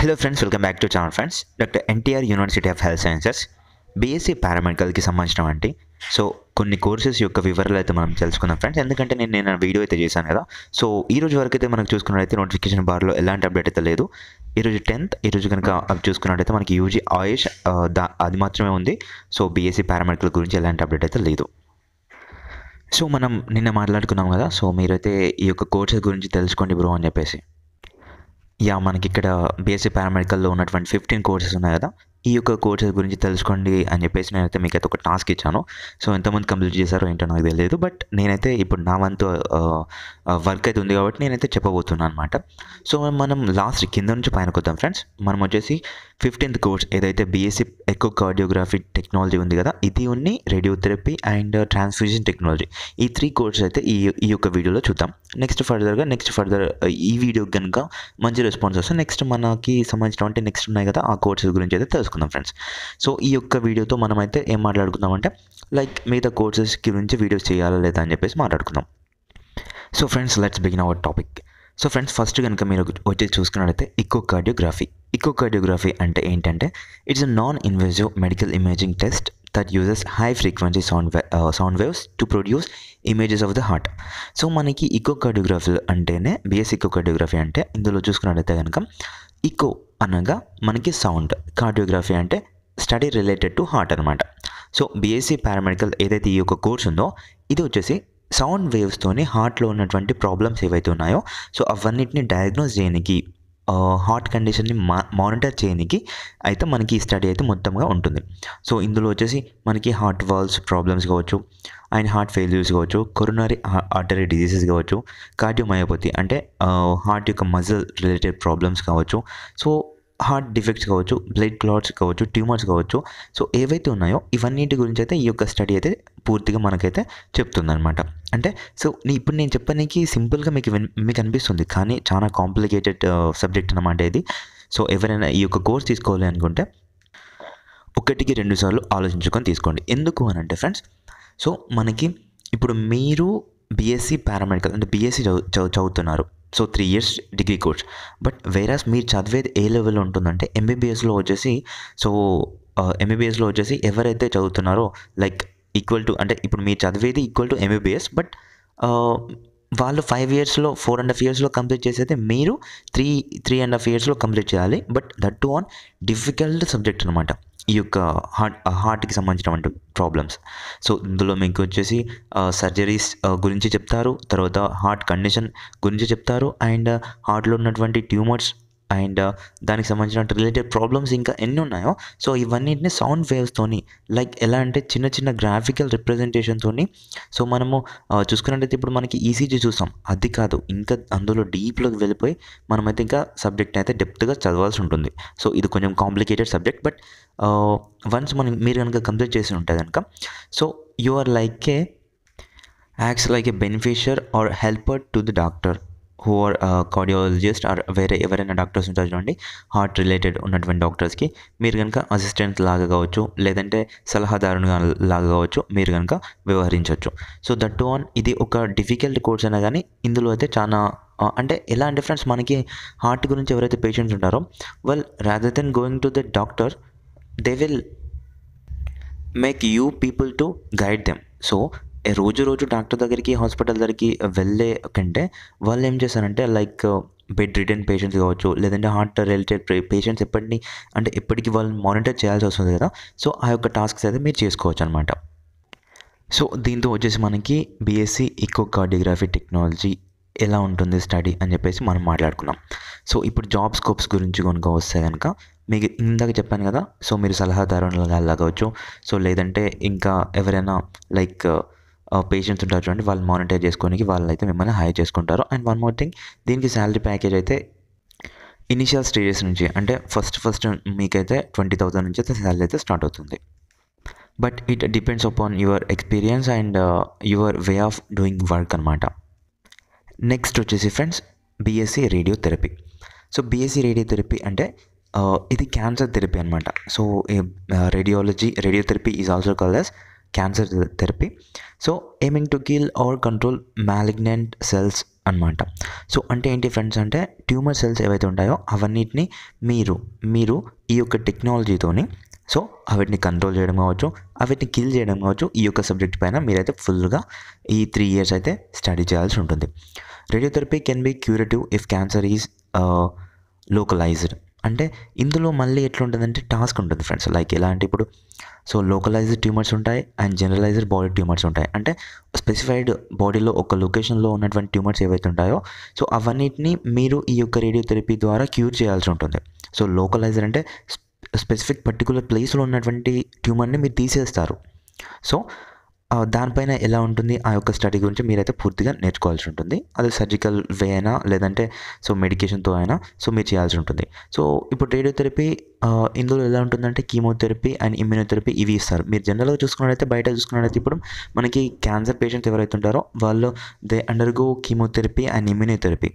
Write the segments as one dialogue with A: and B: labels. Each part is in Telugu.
A: Hello friends, welcome back to channel friends. Doctor NTR university of health sciences BSc పారామెడికల్కి సంబంధించినవంటి కొన్ని కోర్సెస్ యొక్క వివరాలు అయితే మనం తెలుసుకుందాం ఫ్రెండ్స్. ఎందుకంటే నేను వీడియో అయితే చేశాను కదా. సో ఈ రోజు వరకు అయితే మనకు చూసుకున్నట్టయితే నోటిఫికేషన్ బార్లో ఎలాంటి అప్డేట్ అయితే లేదు. ఈరోజు 10th, ఈరోజు కనుక చూసుకున్నట్టయితే మనకి యూజీ ఆయుష్ అది మాత్రమే ఉంది. సో బీఎస్సీ పారామెడికల్ గురించి ఎలాంటి అప్డేట్ అయితే లేదు. సో మనం నిన్న మాట్లాడుకున్నాం కదా. సో మీరైతే ఈ యొక్క కోర్సెస్ గురించి తెలుసుకోండి బ్రో అని చెప్పేసి. మనకి ఇక్కడ బీఎస్సీ పారామెడికల్లో ఉన్నటువంటి 15 కోర్సెస్ ఉన్నాయి కదా. ఈ యొక్క కోర్సెస్ గురించి తెలుసుకోండి అని చెప్పేసి నేనైతే మీకైతే ఒక టాస్క్ ఇచ్చాను. సో ఎంతమంది కంప్లీట్ చేశారో ఏంటో నాకు తెలియదు. బట్ నేనైతే ఇప్పుడు నా వంతు వర్క్ అయితే ఉంది కాబట్టి నేనైతే చెప్పబోతున్నాను అనమాట. సో మనం లాస్ట్ కింద నుంచి పైన కొద్దాం ఫ్రెండ్స్. మనం వచ్చేసి 15th కోర్స్ ఏదైతే బీఎస్సీ ఎకోకార్డియోగ్రఫీ టెక్నాలజీ ఉంది కదా, ఇది ఉంది రేడియోథెరపీ అండ్ ట్రాన్స్ఫ్యూజన్ టెక్నాలజీ. ఈ 3 కోర్సెస్ అయితే ఈ యొక్క వీడియోలో చూద్దాం. నెక్స్ట్ ఫర్దర్ ఈ వీడియో కనుక మంచి రెస్పాన్స్ వస్తే నెక్స్ట్ మనకి సంబంధించినటువంటి నెక్స్ట్ ఉన్నాయి కదా ఆ కోర్సెస్ గురించి అయితే తెలుసుకుందాం ఫ్రెండ్స్. సో ఈ యొక్క వీడియోతో మనమైతే ఏం మాట్లాడుకుందామంటే మిగతా కోర్సెస్ గురించి వీడియోస్ చేయాలా లేదా అని చెప్పేసి మాట్లాడుకుందాం. So friends, let's begin our topic. So friends, first కనుక మీరు వచ్చి చూసుకున్నట్లయితే ఇకోకార్డియోగ్రఫీ అంటే ఏంటంటే it's a non invasive medical imaging test that uses high frequency sound waves to produce images of the heart. So మనకి ఇకోకార్డియోగ్రఫీ అంటేనే బీఎస్సీ ఇకోకార్డియోగ్రఫీ అంటే ఇందులో చూసుకున్నట్లయితే కనుక ఇకో అనగా మనకి సౌండ్, కార్డియోగ్రఫీ అంటే స్టడీ రిలేటెడ్ టు హార్ట్ అనమాట. సో బీఎస్సీ పారామెడికల్ ఏదైతే ఈ యొక్క కోర్స్ ఉందో ఇది వచ్చేసి సౌండ్ వేవ్స్తోని హార్ట్లో ఉన్నటువంటి ప్రాబ్లమ్స్ ఏవైతే ఉన్నాయో సో అవన్నిటిని డయాగ్నోస్ చేయడానికి, హార్ట్ కండిషన్ని మానిటర్ చేయడానికి అయితే మనకి ఈ స్టడీ అయితే మొత్తంగా ఉంటుంది. సో ఇందులో వచ్చేసి మనకి హార్ట్ వాల్స్ ప్రాబ్లమ్స్ కావచ్చు, అండ్ హార్ట్ ఫెయిల్యూర్స్ కావచ్చు, కొరోనరీ ఆర్టరీ డిజీజెస్ కావచ్చు, కార్డియోమయోపతి అంటే హార్ట్ యొక్క మజిల్ రిలేటెడ్ ప్రాబ్లమ్స్ కావచ్చు, సో హార్ట్ డిఫెక్ట్స్ కావచ్చు, బ్లడ్ క్లాట్స్ కావచ్చు, ట్యూమర్స్ కావచ్చు. సో ఏవైతే ఉన్నాయో ఇవన్నిటి గురించి అయితే ఈ యొక్క స్టడీ అయితే పూర్తిగా మనకైతే చెప్తుందన్నమాట. అంటే సో ఇప్పుడు నేను చెప్పడానికి సింపుల్గా మీకు అనిపిస్తుంది, కానీ చాలా కాంప్లికేటెడ్ సబ్జెక్ట్ అన్నమాట ఇది. సో ఎవరైనా ఈ యొక్క కోర్స్ తీసుకోవాలి అనుకుంటే 1-2 సార్లు ఆలోచించుకొని తీసుకోండి. ఎందుకు అని అంటే ఫ్రెండ్స్, సో మనకి ఇప్పుడు మీరు బీఎస్సీ పారామెడికల్ అంటే బీఎస్సీ చదువుతున్నారు. So 3 years degree course. But whereas మీరు చదివేది ఏ లెవెల్లో ఉంటుందంటే ఎంబీబీఎస్లో వచ్చేసి ఎవరైతే చదువుతున్నారో ఈక్వల్ టు, అంటే ఇప్పుడు మీరు చదివేది ఈక్వల్ టు ఎంబీబీఎస్. బట్ వాళ్ళు 5 yearsలో 4.5 yearsలో కంప్లీట్ చేసేది మీరు 3.5 yearsలో కంప్లీట్ చేయాలి. But that to on difficult subject అనమాట ఈ యొక్క హార్ట్కి సంబంధించినటువంటి ప్రాబ్లమ్స్. సో ఇందులో మీకు వచ్చేసి సర్జరీస్ గురించి చెప్తారు, తర్వాత హార్ట్ కండిషన్ గురించి చెప్తారు, అండ్ హార్ట్లో ఉన్నటువంటి ట్యూమర్స్ అండ్ దానికి సంబంధించిన రిలేటెడ్ ప్రాబ్లమ్స్ ఇంకా ఎన్ని ఉన్నాయో సో ఇవన్నిటిని సౌండ్ వేవ్స్తోని ఎలా అంటే చిన్న గ్రాఫికల్ రిప్రజెంటేషన్తోని. సో మనము చూసుకున్నట్టయితే ఇప్పుడు మనకి ఈసీజీ చూస్తాం, అది కాదు, ఇంకా అందులో డీప్లోకి వెళ్ళిపోయి మనమైతే ఇంకా సబ్జెక్ట్ అయితే డెప్త్గా చదవాల్సి ఉంటుంది. సో ఇది కొంచెం కాంప్లికేటెడ్ సబ్జెక్ట్. బట్ వన్స్ మీరు కనుక కంప్లీట్ చేసి ఉంటే కనుక so you are acts like a beneficiary or helper to the doctor who are cardiologist or ఎవరైనా డాక్టర్స్ ఉంటారు చూడండి, హార్ట్ రిలేటెడ్ ఉన్నటువంటి డాక్టర్స్కి మీరు కనుక అసిస్టెంట్ లాగా కావచ్చు, లేదంటే సలహాదారునిగా లాగా కావచ్చు, మీరు కనుక వ్యవహరించవచ్చు. సో దట్ ఆన్ ఇది ఒక డిఫికల్ట్ కోర్స్ అయినా కానీ ఇందులో అయితే చాలా అంటే ఎలా అంటే ఫ్రెండ్స్, మనకి హార్ట్ గురించి ఎవరైతే పేషెంట్స్ ఉంటారో rather than going to the doctor they will make you people to guide them. So రోజు డాక్టర్ దగ్గరికి, హాస్పిటల్ దగ్గరికి వెళ్ళే కంటే వాళ్ళు ఏం చేస్తారంటే బెడ్ రిటర్న్ పేషెంట్స్ కావచ్చు, లేదంటే హార్ట్ రిలేటెడ్ పేషెంట్స్ ఎప్పటికీ వాళ్ళని మానిటర్ చేయాల్సి వస్తుంది కదా. సో ఆ యొక్క టాస్క్స్ అయితే మీరు చేసుకోవచ్చు అనమాట. సో దీంతో వచ్చేసి మనకి బీఎస్సీ ఇకోకార్డియోగ్రఫీ టెక్నాలజీ ఎలా ఉంటుంది స్టడీ అని చెప్పేసి మనం మాట్లాడుకున్నాం. సో ఇప్పుడు జాబ్ స్కోప్స్ గురించి కనుక వస్తే కనుక మీకు ఇందాక చెప్పాను కదా. సో మీరు సలహాదారులుగా కావచ్చు, సో లేదంటే ఇంకా ఎవరైనా పేషెంట్స్ ఉంటారు చూడండి, వాళ్ళు మానిటర్ చేసుకోవడానికి వాళ్ళు అయితే మిమ్మల్ని హైర్ చేసుకుంటారు. అండ్ వన్ మోర్ థింగ్, దీనికి శాలరీ ప్యాకేజ్ అయితే ఇనిషియల్ స్టేజెస్ నుంచి అంటే ఫస్ట్ మీకైతే 20,000 నుంచి అయితే శాలరీ అయితే స్టార్ట్ అవుతుంది. But it depends upon your experience and your way of doing work అనమాట. నెక్స్ట్ వచ్చేసి friends BSc radiotherapy. So BSc radiotherapy అంటే ఇది క్యాన్సర్ థెరపీ అనమాట. So radiotherapy is also called as cancer therapy. So aiming to kill or control malignant cells అనమాట. సో అంటే ఏంటి ఫ్రెండ్స్ అంటే ట్యూమర్ సెల్స్ ఏవైతే ఉంటాయో అవన్నిటిని మీరు ఈ యొక్క టెక్నాలజీతోని సో వాటిని కంట్రోల్ చేయడం కావచ్చు, వాటిని కిల్ చేయడం కావచ్చు, ఈ యొక్క సబ్జెక్ట్ పైన మీరైతే ఫుల్గా ఈ 3 years అయితే స్టడీ చేయాల్సి ఉంటుంది. Radiotherapy can be curative if cancer is localised. అంటే ఇందులో మళ్ళీ ఎట్లుంటుందంటే టాస్క్ ఉంటుంది ఫ్రెండ్స్. లైక్ ఎలా అంటే ఇప్పుడు సో లోకలైజ్డ్ ట్యూమర్స్ ఉంటాయి అండ్ జనరలైజ్డ్ బాడీ ట్యూమర్స్ ఉంటాయి. అంటే స్పెసిఫైడ్ బాడీలో ఒక లొకేషన్లో ఉన్నటువంటి ట్యూమర్స్ ఏవైతే ఉంటాయో సో అవన్నిటిని మీరు ఈ యొక్క రేడియోథెరపీ ద్వారా క్యూర్ చేయాల్సి ఉంటుంది. సో లోకలైజ్డ్ అంటే స్పెసిఫిక్ పర్టికులర్ ప్లేస్లో ఉన్నటువంటి ట్యూమర్ని మీరు తీసేస్తారు. సో దానిపైన ఎలా ఉంటుంది ఆ యొక్క స్టడీ గురించి మీరైతే పూర్తిగా నేర్చుకోవాల్సి ఉంటుంది. అది సర్జికల్ వే అయినా లేదంటే సో మెడికేషన్తో అయినా సో మీరు చేయాల్సి ఉంటుంది. సో ఇప్పుడు రేడియోథెరపీ ఇందులో ఎలా ఉంటుందంటే కీమోథెరపీ అండ్ ఇమ్యూనోథెరపీ ఇవి ఇస్తారు. మీరు జనరల్గా చూసుకున్నట్లయితే బయట చూసుకున్నట్లయితే ఇప్పుడు మనకి క్యాన్సర్ పేషెంట్స్ ఎవరైతే ఉంటారో వాళ్ళు they undergo chemotherapy and immunotherapy.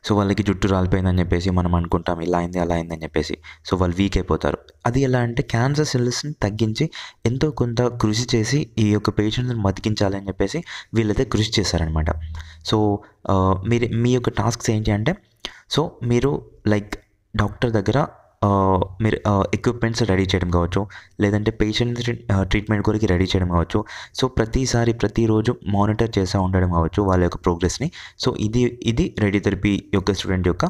A: So వాళ్ళకి జుట్టు రాలిపోయిందని చెప్పేసి మనం అనుకుంటాం, ఇలా అయింది అలా అయిందని చెప్పేసి. సో వాళ్ళు వీక్ అయిపోతారు. అది ఎలా అంటే క్యాన్సర్ సెల్స్ని తగ్గించి ఎంతో కొంత కృషి చేసి ఈ యొక్క పేషెంట్స్ని బతికించాలని చెప్పేసి వీళ్ళైతే కృషి చేశారనమాట. సో మీ యొక్క టాస్క్స్ ఏంటి అంటే సో మీరు లైక్ డాక్టర్ దగ్గర మీరు ఎక్విప్మెంట్స్ రెడీ చేయడం కావచ్చు, లేదంటే పేషెంట్ ట్రీట్మెంట్ కొరకు రెడీ చేయడం కావచ్చు. సో ప్రతిరోజు మానిటర్ చేస్తూ ఉండడం కావచ్చు వాళ్ళ యొక్క ప్రోగ్రెస్ని. సో ఇది రేడియోథెరపీ యొక్క స్టూడెంట్ యొక్క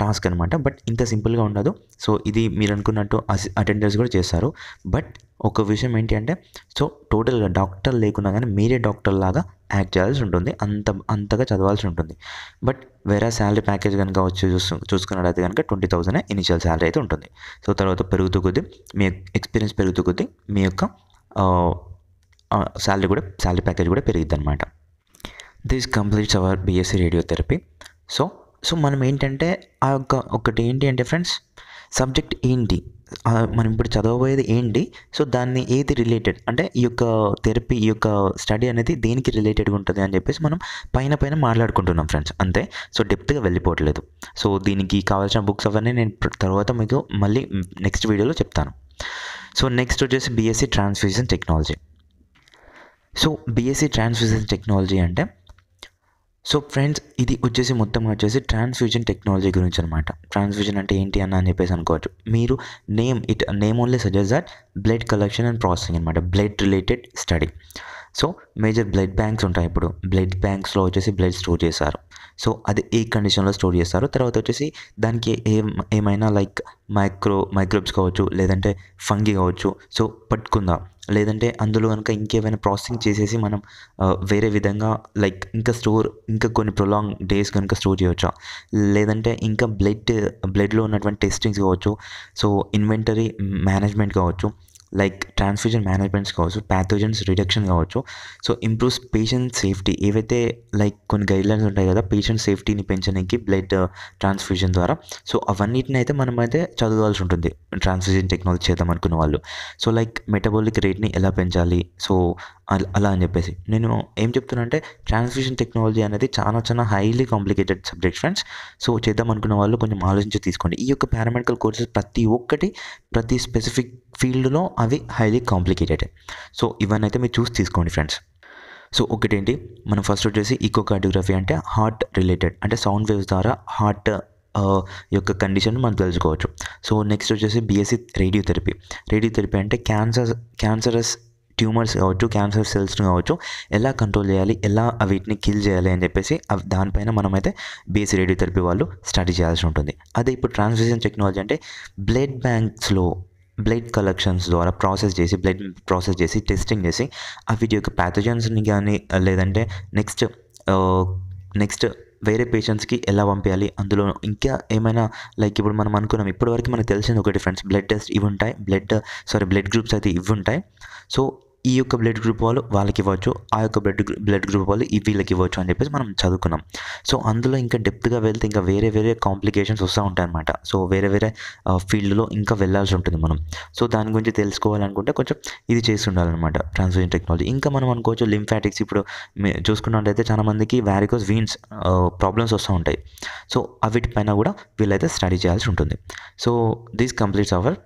A: టాస్క్ అనమాట. బట్ ఇంత సింపుల్గా ఉండదు. సో ఇది మీరు అనుకున్నట్టు అటెండర్స్ కూడా చేస్తారు. బట్ ఒక విషయం ఏంటి అంటే సో టోటల్గా డాక్టర్ లేకున్నా కానీ మీరే డాక్టర్ లాగా యాక్ట్ చేయాల్సి ఉంటుంది. అంతగా చదవాల్సి ఉంటుంది. బట్ వేరే శాలరీ ప్యాకేజ్ కనుక వచ్చి చూసుకున్నట్లయితే కనుక 20,000 ఇనిషియల్ శాలరీ అయితే ఉంటుంది. సో తర్వాత పెరుగుతూ కొద్దీ మీ ఎక్స్పీరియన్స్ పెరుగుతూ కొద్దీ మీ యొక్క శాలరీ ప్యాకేజ్ కూడా పెరిగిద్ది అనమాట. This completes our BSc radiotherapy. So మనం ఏంటంటే ఆ యొక్క ఒకటి ఏంటి అంటే ఫ్రెండ్స్ సబ్జెక్ట్ ఏంటి, మనం ఇప్పుడు చదవబోయేది ఏంటి, సో దాన్ని ఏది రిలేటెడ్ అంటే ఈ యొక్క థెరపీ ఈ యొక్క స్టడీ అనేది దేనికి రిలేటెడ్గా ఉంటుంది అని చెప్పేసి మనం పైన మాట్లాడుకుంటున్నాం ఫ్రెండ్స్, అంతే. సో డెప్త్గా వెళ్ళిపోవట్లేదు. సో దీనికి కావాల్సిన బుక్స్ అవన్నీ నేను తర్వాత మీకు మళ్ళీ నెక్స్ట్ వీడియోలో చెప్తాను. సో నెక్స్ట్ వచ్చేసి BSc transfusion technology. So BSc transfusion technology అంటే సో ఫ్రెండ్స్ ఇది మొత్తం వచ్చేసి ట్రాన్స్ఫ్యూజన్ టెక్నాలజీ గురించి అనమాట. ట్రాన్స్ఫ్యూజన్ అంటే ఏంటి అని చెప్పేసి అనుకోవచ్చు మీరు. Name only suggest that blood collection and processing అనమాట, blood related study. So major blood banks ఉంటాయి. ఇప్పుడు బ్లడ్ బ్యాంక్స్లో వచ్చేసి బ్లడ్ స్టోర్ చేస్తారు. సో అది ఏ కండిషన్లో స్టోర్ చేస్తారు. తర్వాత వచ్చేసి దానికి ఏమైనా లైక్ మైక్రోబ్స్ కావచ్చు, లేదంటే ఫంగి కావచ్చు, సో పట్టుకుందాం. లేదంటే అందులో కనుక ఇంకేమైనా ప్రాసెసింగ్ చేసేసి మనం వేరే విధంగా లైక్ ఇంకా కొన్ని ప్రొలాంగ్ డేస్ కనుక స్టోర్ చేయవచ్చా, లేదంటే ఇంకా బ్లడ్లో ఉన్నటువంటి టెస్టింగ్స్ కావచ్చు, సో ఇన్వెంటరీ మేనేజ్మెంట్ కావచ్చు, లైక్ ట్రాన్స్ఫ్యూజన్ మేనేజ్మెంట్స్ కావచ్చు, ప్యాథోజన్స్ రిడక్షన్ కావచ్చు. So improves patient safety. ఏవైతే లైక్ కొన్ని గైడ్లైన్స్ ఉంటాయి కదా పేషెంట్ సేఫ్టీని పెంచడానికి బ్లడ్ ట్రాన్స్ఫ్యూజన్ ద్వారా. సో అవన్నిటిని అయితే మనం అయితే చదవాల్సి ఉంటుంది ట్రాన్స్ఫ్యూజన్ టెక్నాలజీ చేద్దాం అనుకున్న వాళ్ళు. సో లైక్ మెటబాలిక్ రేట్ని ఎలా పెంచాలి, సో అలా అని చెప్పేసి నేను ఏం చెప్తున్నా అంటే ట్రాన్స్ఫ్యూజన్ టెక్నాలజీ అనేది చాలా highly complicated subject friends. So చేద్దాం అనుకున్న వాళ్ళు కొంచెం ఆలోచించి తీసుకోండి. ఈ యొక్క పారామెడికల్ కోర్సెస్ ప్రతి స్పెసిఫిక్ ఫీల్డ్లో అవి హైలీ కాంప్లికేటెడ్. సో ఇవన్నీ అయితే మీరు చూసి తీసుకోండి ఫ్రెండ్స్. సో ఒకటేంటి మనం ఫస్ట్ వచ్చేసి ఈకోకార్డియోగ్రఫీ అంటే హార్ట్ రిలేటెడ్, అంటే సౌండ్ వేవ్స్ ద్వారా హార్ట్ యొక్క కండిషన్ మనం తెలుసుకోవచ్చు. సో నెక్స్ట్ వచ్చేసి బీఎస్సీ రేడియోథెరపీ అంటే క్యాన్సరస్ ట్యూమర్స్ కావచ్చు, క్యాన్సర్ సెల్స్ని కావచ్చు ఎలా కంట్రోల్ చేయాలి, ఎలా వీటిని కిల్ చేయాలి అని చెప్పేసి దానిపైన మనమైతే బీఎస్సీ రేడియోథెరపీ వాళ్ళు స్టడీ చేయాల్సి ఉంటుంది. అదే ఇప్పుడు ట్రాన్స్ఫ్యూజన్ టెక్నాలజీ అంటే బ్లడ్ బ్యాంక్స్లో బ్లడ్ కలెక్షన్స్ ద్వారా బ్లడ్ ప్రాసెస్ చేసి టెస్టింగ్ చేసి వీటి యొక్క ప్యాథోజన్స్ని కానీ లేదంటే నెక్స్ట్ వేరే పేషెంట్స్కి ఎలా పంపించాలి, అందులో ఇంకా ఏమైనా లైక్ ఇప్పుడు మనం అనుకున్నాం ఇప్పటివరకు మనకు తెలిసింది ఒకటి ఫ్రెండ్స్, బ్లడ్ టెస్ట్ ఇవి ఉంటాయి, బ్లడ్ గ్రూప్స్ అయితే ఇవి ఉంటాయి. సో ఈ యొక్క బ్లడ్ గ్రూప్ వాళ్ళు వాళ్ళకి ఇవ్వచ్చు, ఆ యొక్క బ్లడ్ గ్రూప్ వాళ్ళు వీళ్ళకి ఇవ్వచ్చు అని చెప్పేసి మనం చదువుకున్నాం. సో అందులో ఇంకా డెప్త్గా వెళ్తే ఇంకా వేరే కాంప్లికేషన్స్ వస్తూ ఉంటాయి అన్నమాట. సో వేరే ఫీల్డ్లో ఇంకా వెళ్ళాల్సి ఉంటుంది మనం. సో దాని గురించి తెలుసుకోవాలనుకుంటే కొంచెం ఇది చేసి ఉండాలన్నమాట ట్రాన్స్ఫ్యూజన్ టెక్నాలజీ. ఇంకా మనం అనుకోవచ్చు లింఫాటిక్స్. ఇప్పుడు చూసుకున్నట్టయితే చాలా మందికి వారికోస్ వీన్స్ ప్రాబ్లమ్స్ వస్తూ ఉంటాయి. సో వీటిపైన కూడా వీళ్ళైతే స్టడీ చేయాల్సి ఉంటుంది. So this completes our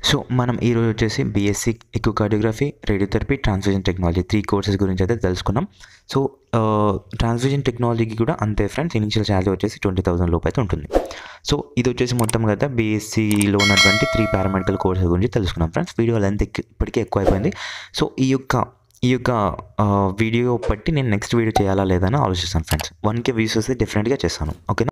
A: so మనం ఈరోజు వచ్చేసి BSc echocardiography, radiotherapy, transfusion technology 3 courses గురించి అయితే తెలుసుకున్నాం. సో ట్రాన్స్ఫ్యూజన్ టెక్నాలజీకి కూడా అంతే ఫ్రెండ్స్, ఇనిషియల్ శాలరీ వచ్చేసి 20,000 లోపు అయితే ఉంటుంది. సో ఇది వచ్చేసి మొత్తం కదా బీఎస్సీలో ఉన్నటువంటి 3 పారామెడికల్ కోర్సెస్ గురించి తెలుసుకున్నాం ఫ్రెండ్స్. వీడియో లెంత్ ఇప్పటికే ఎక్కువ అయిపోయింది. సో ఈ యొక్క వీడియో బట్టి నేను నెక్స్ట్ వీడియో చేయాలా లేదా అని ఆలోచిస్తాను ఫ్రెండ్స్. 1K వ్యూస్ వస్తే డెఫినెట్గా చేస్తాను. ఓకేనా.